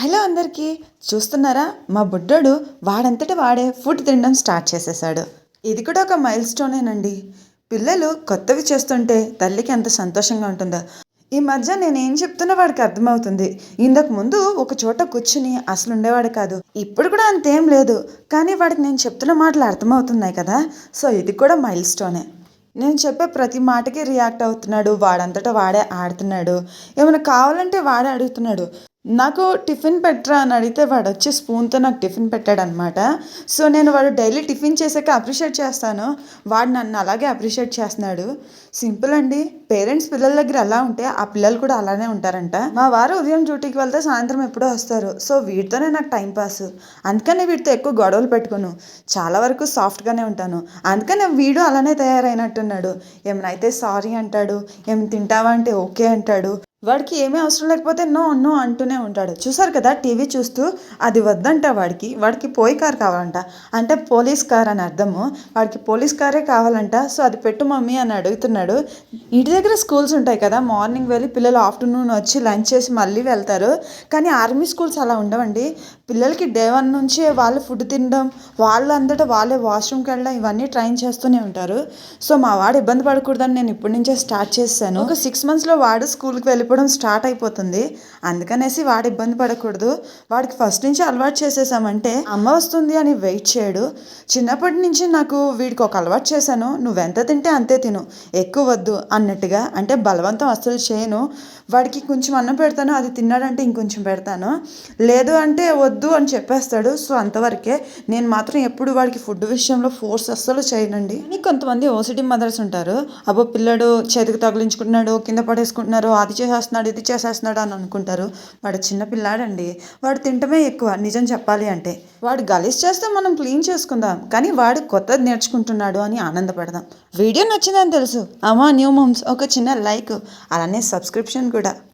Hello అందరికీ. చూస్తున్నారా, మా బుడ్డోడు వాడంతట వాడే ఫుడ్ తినడం స్టార్ట్ చేసేసాడు. ఇది కూడా ఒక మైల్ స్టోనేనండి. పిల్లలు కొత్తవి చేస్తుంటే తల్లికి ఎంత సంతోషంగా ఉంటుందో. ఈ మధ్య నేనేం చెప్తున్నా వాడికి అర్థమవుతుంది. ఇంతకు ముందు ఒక చోట కూర్చుని అసలు ఉండేవాడు కాదు. ఇప్పుడు కూడా అంతేం లేదు, కానీ వాడికి నేను చెప్తున్న మాటలు అర్థమవుతున్నాయి కదా. సో ఇది కూడా మైల్ స్టోనే. నేను చెప్పే ప్రతి మాటకి రియాక్ట్ అవుతున్నాడు. వాడంతటా వాడే ఆడుతున్నాడు. ఏమైనా కావాలంటే వాడే అడుగుతున్నాడు. నాకు టిఫిన్ పెట్టరా అని అడిగితే వాడు వచ్చి స్పూన్తో నాకు టిఫిన్ పెట్టాడనమాట. సో నేను వాడు డైలీ టిఫిన్ చేసాక అప్రిషియేట్ చేస్తాను. వాడు నన్ను అలాగే అప్రిషియేట్ చేస్తున్నాడు. సింపుల్ అండి. పేరెంట్స్ పిల్లల దగ్గర ఎలా ఉంటే ఆ పిల్లలు కూడా అలానే ఉంటారంట. మా వారు ఉదయం డ్యూటీకి వెళ్తే సాయంత్రం ఎప్పుడో వస్తారు. సో వీటితోనే నాకు టైం పాస్. అందుకనే వీటితో ఎక్కువ గొడవలు పెట్టుకోను. చాలా వరకు సాఫ్ట్గానే ఉంటాను. అందుకనే వీడు అలానే తయారైనట్టున్నాడు. ఏమైనా అయితే సారీ అంటాడు. ఏం తింటావా అంటే ఓకే అంటాడు. వాడికి ఏమీ అవసరం లేకపోతే నో నో అంటూనే ఉంటాడు. చూసారు కదా, టీవీ చూస్తూ అది వద్దంట. వాడికి పోయి కార్ కావాలంట. అంటే పోలీస్ కార్ అని అర్థము. వాడికి పోలీస్ కారే కావాలంట. సో అది పెట్టు మమ్మీ అని అడుగుతున్నాడు. ఇంటి దగ్గర స్కూల్స్ ఉంటాయి కదా, మార్నింగ్ వెళ్ళి పిల్లలు ఆఫ్టర్నూన్ వచ్చి లంచ్ చేసి మళ్ళీ వెళ్తారు. కానీ ఆర్మీ స్కూల్స్ అలా ఉండవండి. పిల్లలకి డే 1 నుంచి వాళ్ళు ఫుడ్ తినడం, వాళ్ళంతటా వాళ్ళే వాష్రూమ్కి వెళ్ళడం, ఇవన్నీ ట్రైన్ చేస్తూనే ఉంటారు. సో మా వాడు ఇబ్బంది పడకూడదని నేను ఇప్పటి నుంచే స్టార్ట్ చేశాను. ఒక 6 monthsలో వాడు స్కూల్కి వెళ్ళిపోవడం స్టార్ట్ అయిపోతుంది. అందుకనేసి వాడు ఇబ్బంది పడకూడదు. వాడికి ఫస్ట్ నుంచి అలవాటు చేసేసామంటే అమ్మ వస్తుంది అని వెయిట్ చేయడు. చిన్నప్పటి నుంచి నాకు వీడికి ఒక అలవాటు చేశాను. నువ్వెంత తింటే అంతే తిను, ఎక్కువ వద్దు అన్నట్టుగా. అంటే బలవంతం అస్సలు చేయను. వాడికి కొంచెం అన్నం పెడతాను, అది తిన్నాడంటే ఇంకొంచెం పెడతాను. లేదు అంటే వద్దు అని చెప్పేస్తాడు. సో అంతవరకే. నేను మాత్రం ఎప్పుడు వాడికి ఫుడ్ విషయంలో ఫోర్స్ అస్సలు చేయనండి. కొంతమంది ఓసిటీ మదర్స్ ఉంటారు. అబ్బో పిల్లడు చేతికి తగిలించుకుంటున్నాడు, కింద పడేసుకుంటున్నారు, అది చేసేస్తున్నాడు ఇది చేసేస్తున్నాడు అని అనుకుంటారు. వాడు చిన్న పిల్లాడండి. వాడు తింటమే ఎక్కువ, నిజం చెప్పాలి అంటే. వాడు గలీజ్ చేస్తే మనం క్లీన్ చేసుకుందాం, కానీ వాడు కొత్తది నేర్చుకుంటున్నాడు అని ఆనందపడదాం. వీడియో నచ్చిందని తెలుసు. అమ్మా న్యూ మమ్స్ ఒక చిన్న లైక్, అలానే సబ్స్క్రిప్షన్ కూడా.